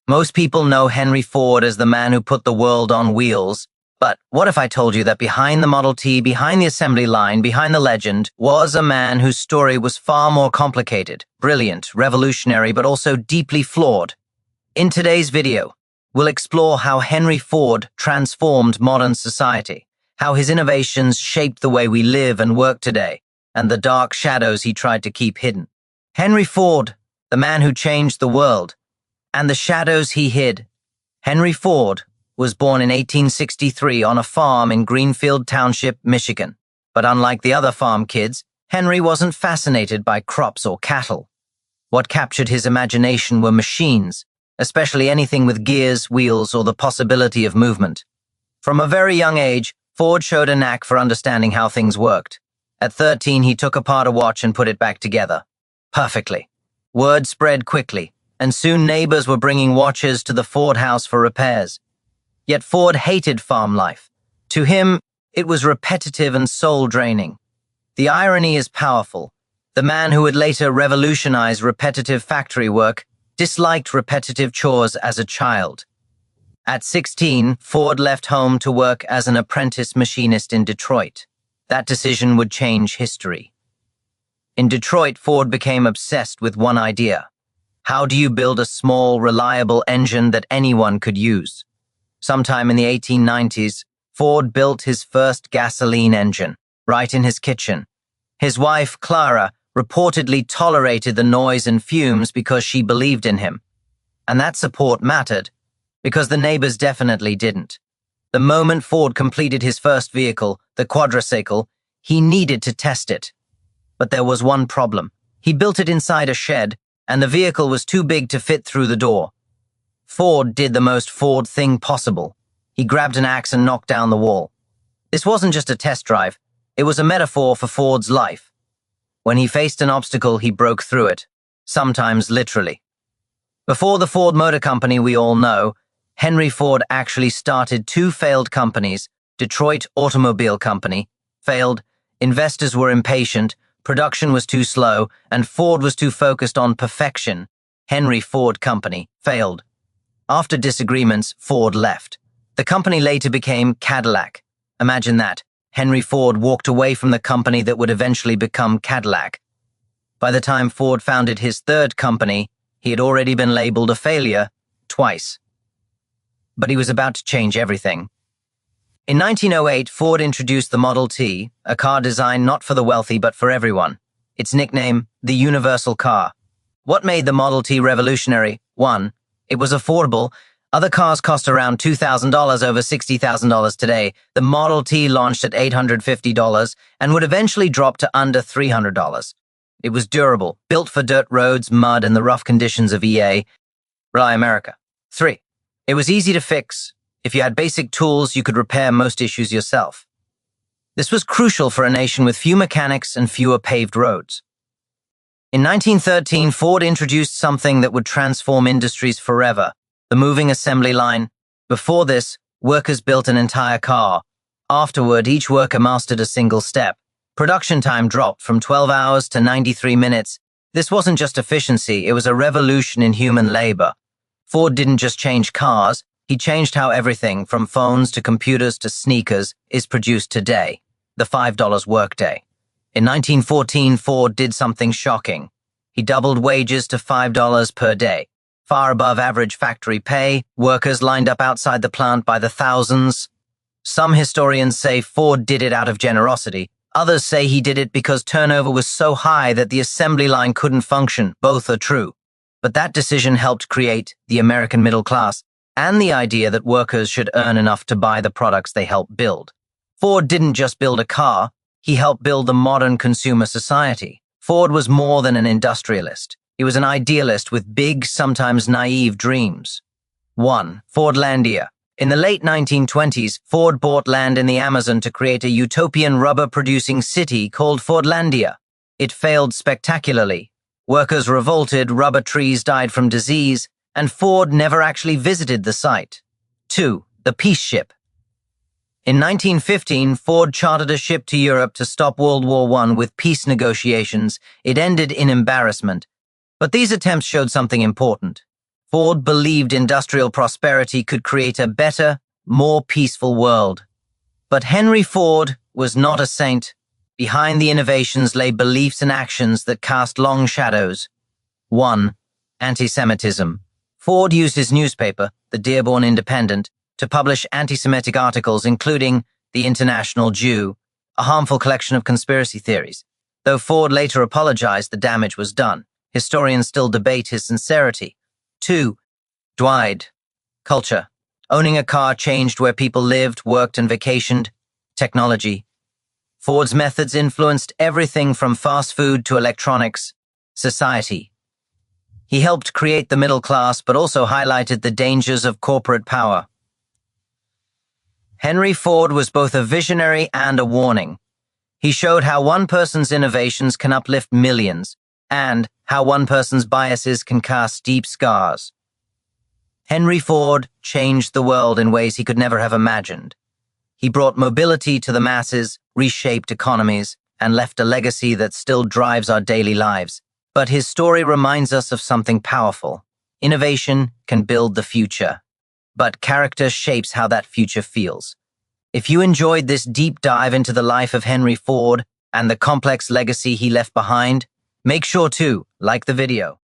Most people know Henry Ford as the man who put the world on wheels. But what if I told you that behind the Model T, behind the assembly line, behind the legend, was a man whose story was far more complicated, brilliant, revolutionary, but also deeply flawed? In today's video, we'll explore how Henry Ford transformed modern society, how his innovations shaped the way we live and work today, and the dark shadows he tried to keep hidden. Henry Ford, the man who changed the world, and the shadows he hid. Henry Ford was born in 1863 on a farm in Greenfield Township, Michigan. But unlike the other farm kids, Henry wasn't fascinated by crops or cattle. What captured his imagination were machines, especially anything with gears, wheels, or the possibility of movement. From a very young age, Ford showed a knack for understanding how things worked. At 13, he took apart a watch and put it back together. Perfectly. Word spread quickly, and soon neighbors were bringing watches to the Ford house for repairs. Yet Ford hated farm life. To him, it was repetitive and soul-draining. The irony is powerful. The man who would later revolutionize repetitive factory work disliked repetitive chores as a child. At 16, Ford left home to work as an apprentice machinist in Detroit. That decision would change history. In Detroit, Ford became obsessed with one idea. How do you build a small, reliable engine that anyone could use? Sometime in the 1890s, Ford built his first gasoline engine, right in his kitchen. His wife, Clara, reportedly tolerated the noise and fumes because she believed in him. And that support mattered, because the neighbors definitely didn't. The moment Ford completed his first vehicle, the quadricycle, he needed to test it. But there was one problem. He built it inside a shed, and the vehicle was too big to fit through the door. Ford did the most Ford thing possible. He grabbed an axe and knocked down the wall. This wasn't just a test drive. It was a metaphor for Ford's life. When he faced an obstacle, he broke through it, sometimes literally. Before the Ford Motor Company we all know, Henry Ford actually started two failed companies. Detroit Automobile Company failed, investors were impatient, production was too slow, and Ford was too focused on perfection. Henry Ford Company failed. After disagreements, Ford left. The company later became Cadillac. Imagine that. Henry Ford walked away from the company that would eventually become Cadillac. By the time Ford founded his third company, he had already been labeled a failure twice. But he was about to change everything. In 1908, Ford introduced the Model T, a car designed not for the wealthy but for everyone. Its nickname, the Universal Car. What made the Model T revolutionary? 1. It was affordable. Other cars cost around $2,000, over $60,000 today. The Model T launched at $850 and would eventually drop to under $300. It was durable, built for dirt roads, mud, and the rough conditions of EA. Rely America. 3. It was easy to fix. If you had basic tools, you could repair most issues yourself. This was crucial for a nation with few mechanics and fewer paved roads. In 1913, Ford introduced something that would transform industries forever, the moving assembly line. Before this, workers built an entire car. Afterward, each worker mastered a single step. Production time dropped from 12 hours to 93 minutes. This wasn't just efficiency, it was a revolution in human labor. Ford didn't just change cars, he changed how everything, from phones to computers to sneakers, is produced today. The $5 workday. In 1914, Ford did something shocking. He doubled wages to $5 per day. Far above average factory pay, workers lined up outside the plant by the thousands. Some historians say Ford did it out of generosity. Others say he did it because turnover was so high that the assembly line couldn't function. Both are true. But that decision helped create the American middle class and the idea that workers should earn enough to buy the products they helped build. Ford didn't just build a car, he helped build the modern consumer society. Ford was more than an industrialist. He was an idealist with big, sometimes naive dreams. 1. Fordlandia. In the late 1920s, Ford bought land in the Amazon to create a utopian rubber-producing city called Fordlandia. It failed spectacularly. Workers revolted, rubber trees died from disease, and Ford never actually visited the site. 2. The Peace Ship. In 1915, Ford chartered a ship to Europe to stop World War I with peace negotiations. It ended in embarrassment. But these attempts showed something important. Ford believed industrial prosperity could create a better, more peaceful world. But Henry Ford was not a saint. Behind the innovations lay beliefs and actions that cast long shadows. 1. Anti-Semitism. Ford used his newspaper, the Dearborn Independent, to publish anti-Semitic articles including The International Jew, a harmful collection of conspiracy theories. Though Ford later apologized, the damage was done. Historians still debate his sincerity. 2. Dwight. Culture. Owning a car changed where people lived, worked, and vacationed. Technology. Ford's methods influenced everything from fast food to electronics. Society. He helped create the middle class, but also highlighted the dangers of corporate power. Henry Ford was both a visionary and a warning. He showed how one person's innovations can uplift millions, and how one person's biases can cast deep scars. Henry Ford changed the world in ways he could never have imagined. He brought mobility to the masses, reshaped economies, and left a legacy that still drives our daily lives. But his story reminds us of something powerful. Innovation can build the future, but character shapes how that future feels. If you enjoyed this deep dive into the life of Henry Ford and the complex legacy he left behind, make sure to like the video.